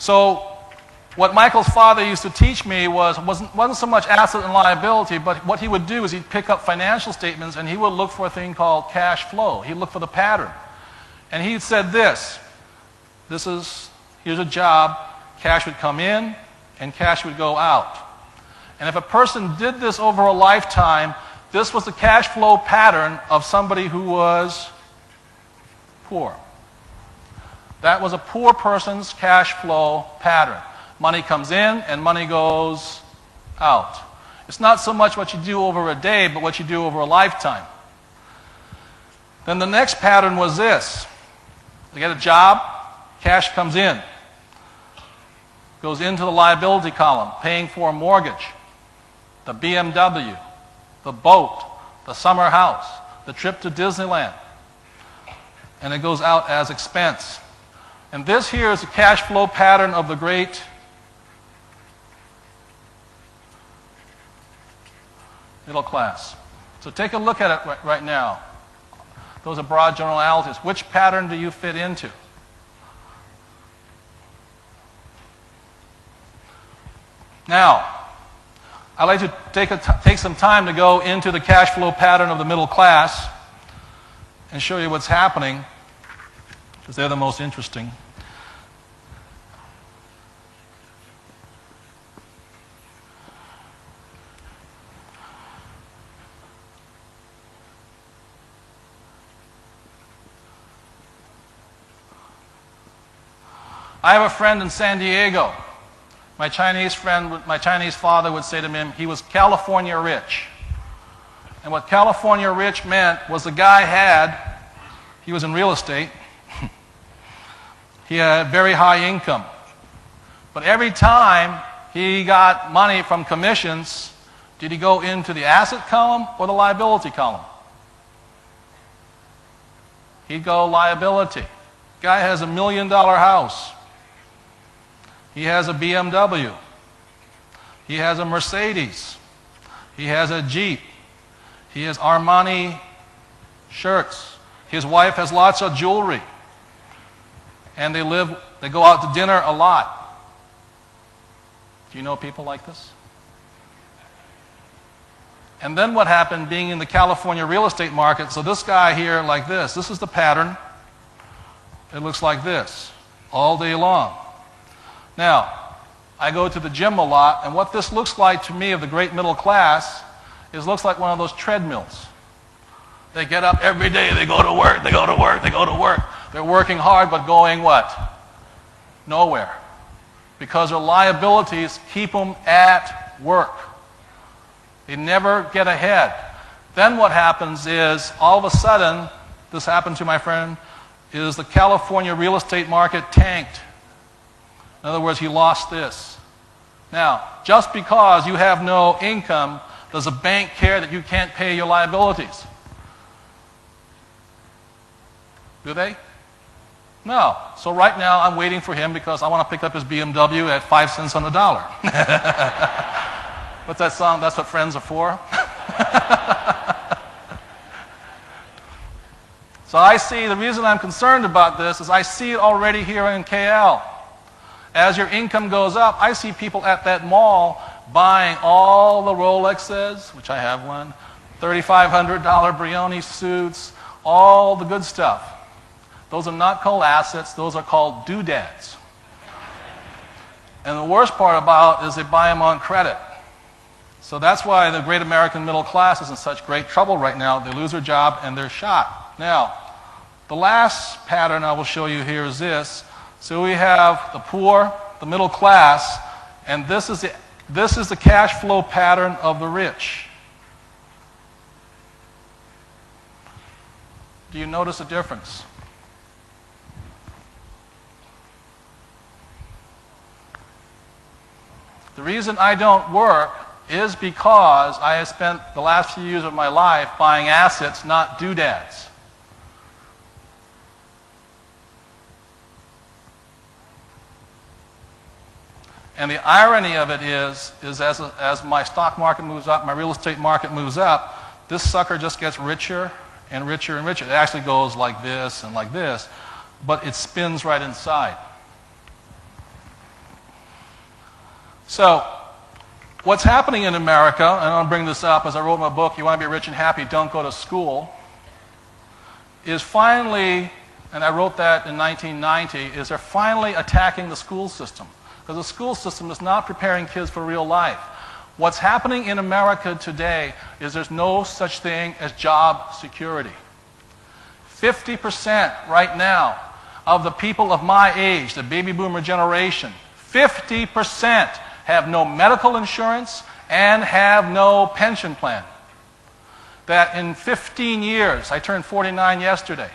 So what Michael's father used to teach me wasn't so much asset and liability, but what he would do is he'd pick up financial statements and he would look for a thing called cash flow. He'd look for the pattern. And he said this, here's a job, cash would come in and cash would go out. And if a person did this over a lifetime, this was the cash flow pattern of somebody who was poor. That was a poor person's cash flow pattern. Money comes in and money goes out. It's not so much what you do over a day, but what you do over a lifetime. Then the next pattern was this. You get a job, cash comes in. Goes into the liability column, paying for a mortgage, the BMW, the boat, the summer house, the trip to Disneyland. And it goes out as expense. And this here is the cash flow pattern of the great middle class. So take a look at it right now. Those are broad generalities. Which pattern do you fit into? Now, I'd like to take some time to go into the cash flow pattern of the middle class and show you what's happening, because they're the most interesting. I have a friend in San Diego. My Chinese father would say to him, he was California rich. And what California rich meant was the guy he was in real estate, he had very high income. But every time he got money from commissions, did he go into the asset column or the liability column? He'd go liability. Guy has $1 million house. He has a BMW. He has a Mercedes. He has a Jeep. He has Armani shirts. His wife has lots of jewelry. And they go out to dinner a lot. Do you know people like this? And then what happened being in the California real estate market, so this guy here like this is the pattern. It looks like this all day long. Now, I go to the gym a lot, and what this looks like to me of the great middle class is looks like one of those treadmills. They get up every day, they go to work, they go to work, they go to work. They're working hard, but going what? Nowhere. Because their liabilities keep them at work. They never get ahead. Then what happens is, all of a sudden, this happened to my friend, is the California real estate market tanked. In other words, he lost this. Now, just because you have no income, does a bank care that you can't pay your liabilities? Do they? No. So right now, I'm waiting for him because I want to pick up his BMW at 5 cents on the dollar. What's that song? That's what friends are for? So I see, the reason I'm concerned about this is I see it already here in KL. As your income goes up, I see people at that mall buying all the Rolexes, which I have one, $3,500 Brioni suits, all the good stuff. Those are not called assets, those are called doodads. And the worst part about it is they buy them on credit. So that's why the great American middle class is in such great trouble right now. They lose their job and they're shot. Now, the last pattern I will show you here is this. So we have the poor, the middle class, and this is the cash flow pattern of the rich. Do you notice a difference? The reason I don't work is because I have spent the last few years of my life buying assets, not doodads. And the irony of it is as my stock market moves up, my real estate market moves up, this sucker just gets richer and richer and richer. It actually goes like this and like this, but it spins right inside. So, what's happening in America, and I'll bring this up as I wrote my book, You Want to Be Rich and Happy, Don't Go to School, is finally, and I wrote that in 1990, is they're finally attacking the school system. Because the school system is not preparing kids for real life. What's happening in America today is there's no such thing as job security. 50% right now of the people of my age, the baby boomer generation, 50% have no medical insurance and have no pension plan. That in 15 years, I turned 49 yesterday,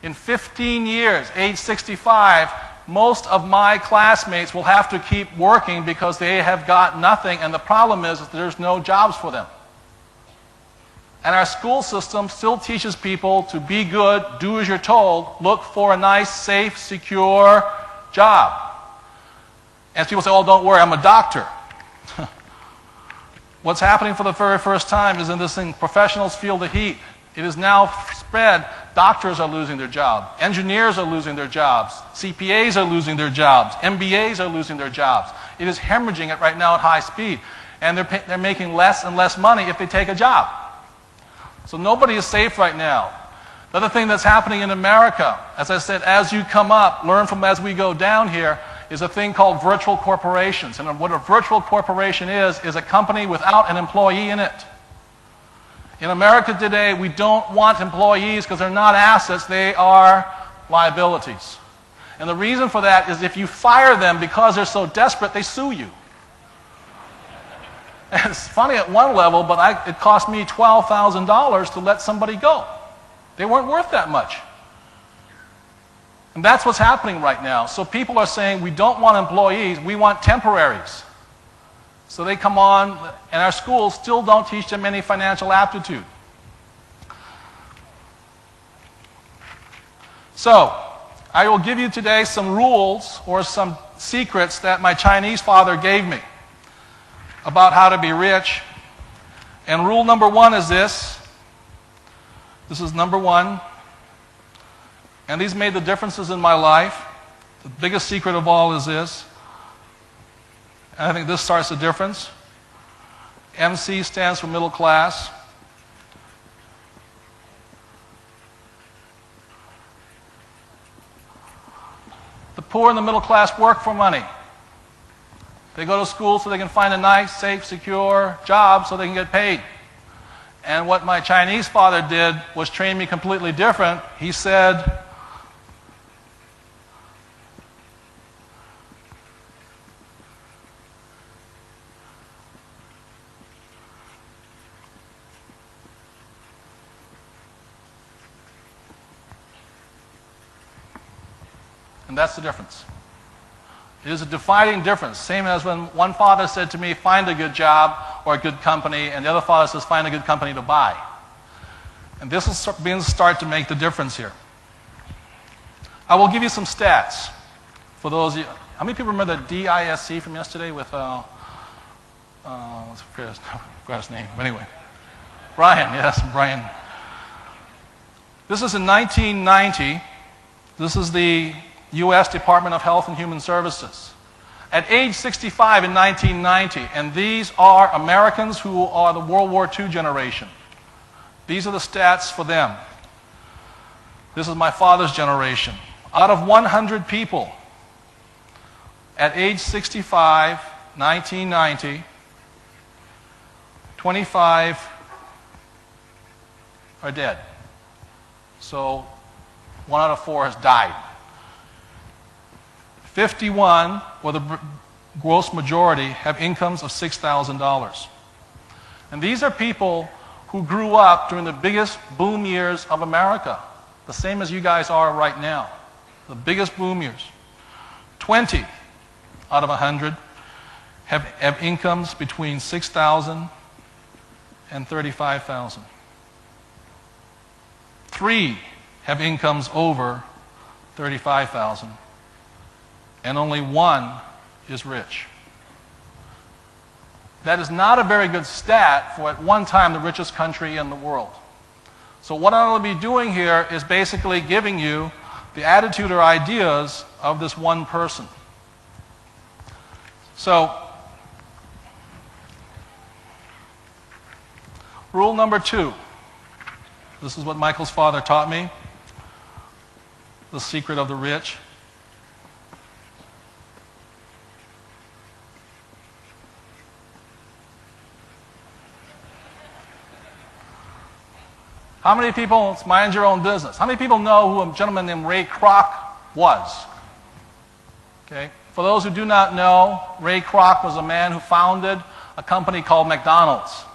in 15 years, age 65, most of my classmates will have to keep working because they have got nothing, and the problem is that there's no jobs for them. And our school system still teaches people to be good, do as you're told, look for a nice, safe, secure job. And people say, oh, don't worry, I'm a doctor. What's happening for the very first time is in this thing, professionals feel the heat. It is now spread. Doctors are losing their jobs. Engineers are losing their jobs. CPAs are losing their jobs. MBAs are losing their jobs. It is hemorrhaging it right now at high speed. And they're making less and less money if they take a job. So nobody is safe right now. The other thing that's happening in America, as I said, as you come up, learn from as we go down here, is a thing called virtual corporations. And what a virtual corporation is a company without an employee in it. In America today, we don't want employees because they're not assets, they are liabilities. And the reason for that is if you fire them because they're so desperate, they sue you. And it's funny at one level, but it cost me $12,000 to let somebody go. They weren't worth that much. And that's what's happening right now. So people are saying, we don't want employees, we want temporaries. So they come on, and our schools still don't teach them any financial aptitude. So, I will give you today some rules or some secrets that my Chinese father gave me about how to be rich. And rule number one is this. This is number one. And these made the differences in my life. The biggest secret of all is this. And I think this starts the difference. MC stands for middle class. The poor and the middle class work for money. They go to school so they can find a nice, safe, secure job so they can get paid. And what my Chinese father did was train me completely different. He said, and that's the difference. It is a defining difference. Same as when one father said to me, find a good job or a good company, and the other father says, find a good company to buy. And this will start to make the difference here. I will give you some stats for those of you. How many people remember the DISC from yesterday with, I forgot his name, but anyway. Brian, yes, Brian. This is in 1990. This is the U.S. Department of Health and Human Services. At age 65 in 1990, and these are Americans who are the World War II generation. These are the stats for them. This is my father's generation. Out of 100 people at age 65, 1990, 25 are dead. So 1 out of 4 has died. 51, or the gross majority, have incomes of $6,000. And these are people who grew up during the biggest boom years of America, the same as you guys are right now, the biggest boom years. 20 out of 100 have incomes between $6,000 and $35,000. 3 have incomes over $35,000. And only 1 is rich. That is not a very good stat for at one time the richest country in the world. So what I'm going to be doing here is basically giving you the attitude or ideas of this one person. So Rule number 2. This is what Michael's father taught me. The secret of the rich. How many people, mind your own business, how many people know who a gentleman named Ray Kroc was? Okay. For those who do not know, Ray Kroc was a man who founded a company called McDonald's.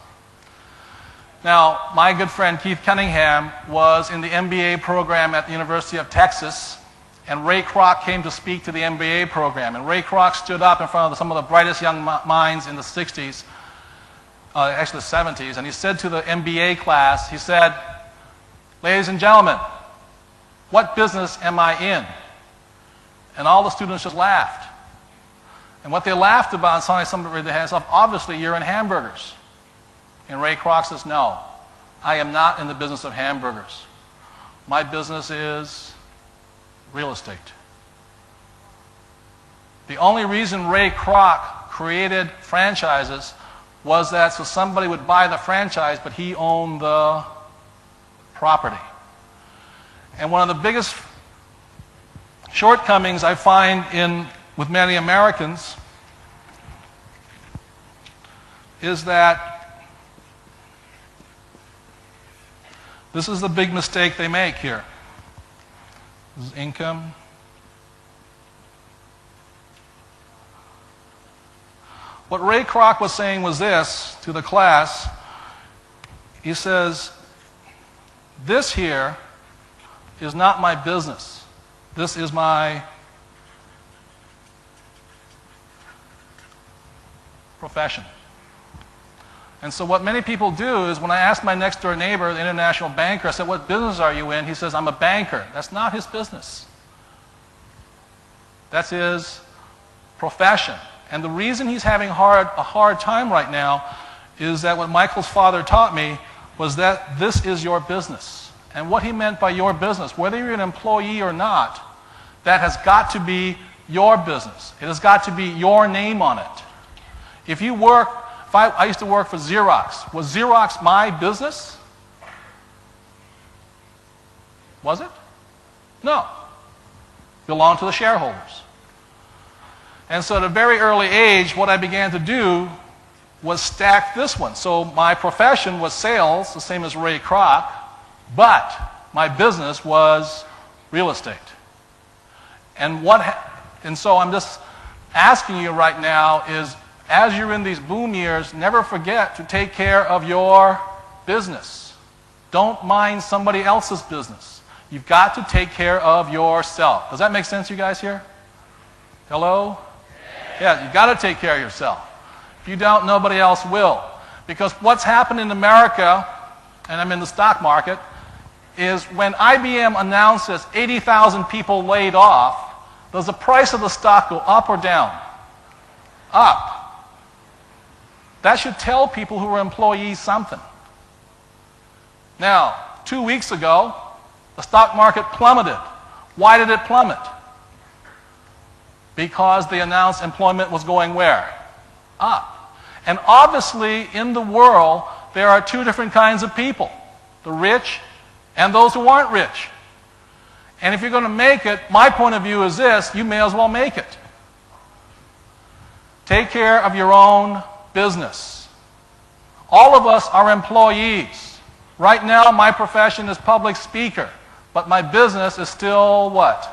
Now, my good friend Keith Cunningham was in the MBA program at the University of Texas, and Ray Kroc came to speak to the MBA program. And Ray Kroc stood up in front of some of the brightest young minds in the 60s, actually the 70s, and he said to the MBA class, he said, "Ladies and gentlemen, what business am I in?" And all the students just laughed. And what they laughed about, and suddenly somebody raised their hands up, obviously you're in hamburgers. And Ray Kroc says, "No, I am not in the business of hamburgers. My business is real estate." The only reason Ray Kroc created franchises was that so somebody would buy the franchise, but he owned the property. And one of the biggest shortcomings I find with many Americans is that this is the big mistake they make here. This is income. What Ray Kroc was saying was this to the class. He says, "This here is not my business. This is my profession." And so what many people do is when I ask my next door neighbor, the international banker, I said, "What business are you in?" He says, "I'm a banker." That's not his business. That's his profession. And the reason he's having a hard time right now is that what Michael's father taught me was that this is your business. And what he meant by your business, whether you're an employee or not, that has got to be your business. It has got to be your name on it. If you work, I used to work for Xerox. Was Xerox my business? Was it? No. It belonged to the shareholders. And so at a very early age, what I began to do was stack this one. So my profession was sales, the same as Ray Kroc, but my business was real estate. And so I'm just asking you right now is, as you're in these boom years, never forget to take care of your business. Don't mind somebody else's business. You've got to take care of yourself. Does that make sense, you guys here? Hello? Yeah, you've got to take care of yourself. If you don't, nobody else will. Because what's happened in America, and I'm in the stock market, is when IBM announces 80,000 people laid off, does the price of the stock go up or down? Up. That should tell people who are employees something. Now, 2 weeks ago, the stock market plummeted. Why did it plummet? Because they announced employment was going where? Up. And obviously, in the world, there are two different kinds of people. The rich and those who aren't rich. And if you're going to make it, my point of view is this, you may as well make it. Take care of your own business. All of us are employees. Right now, my profession is public speaker, but my business is still what?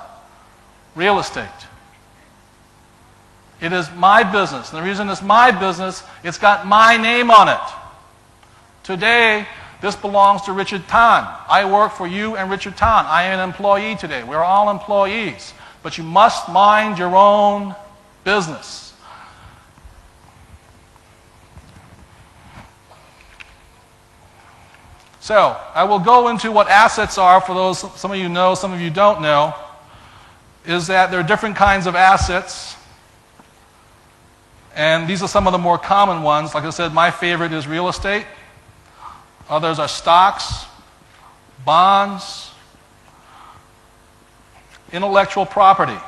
Real estate. It is my business. And the reason it's my business, it's got my name on it. Today, this belongs to Richard Tan. I work for you and Richard Tan. I am an employee today. We're all employees. But you must mind your own business. So, I will go into what assets are for those, some of you know, some of you don't know, is that there are different kinds of assets. And these are some of the more common ones. Like I said, my favorite is real estate. Others are stocks, bonds, intellectual property.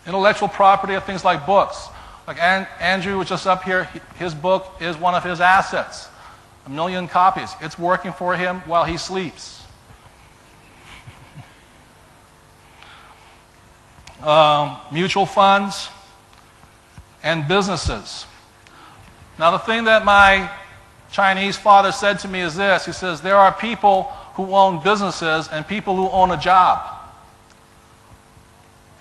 Intellectual property are things like books. Like Andrew was just up here, his book is one of his assets. 1 million copies. It's working for him while he sleeps. Mutual funds and businesses. Now, the thing that my Chinese father said to me is this. He says, there are people who own businesses and people who own a job.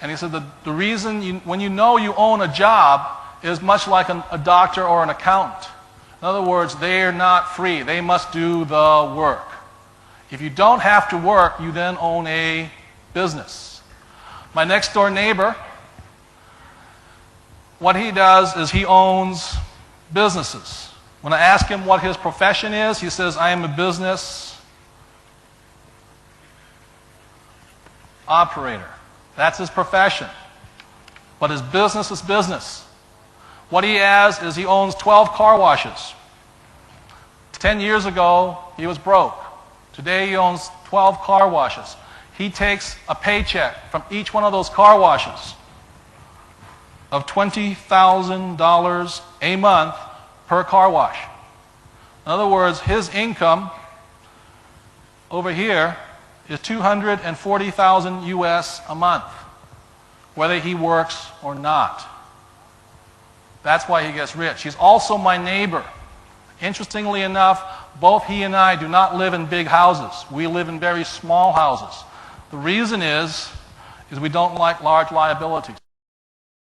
And he said the reason when you know you own a job is much like a doctor or an accountant. In other words, they are not free. They must do the work. If you don't have to work, you then own a business. My next door neighbor, what he does is he owns businesses. When I ask him what his profession is, he says, I am a business operator. That's his profession. But his business is business. What he has is he owns 12 car washes. 10 years ago, he was broke. Today, he owns 12 car washes. He takes a paycheck from each one of those car washes of $20,000 a month per car wash. In other words, his income over here is $240,000 US a month, whether he works or not. That's why he gets rich. He's also my neighbor. Interestingly enough, both he and I do not live in big houses. We live in very small houses. The reason is we don't like large liabilities.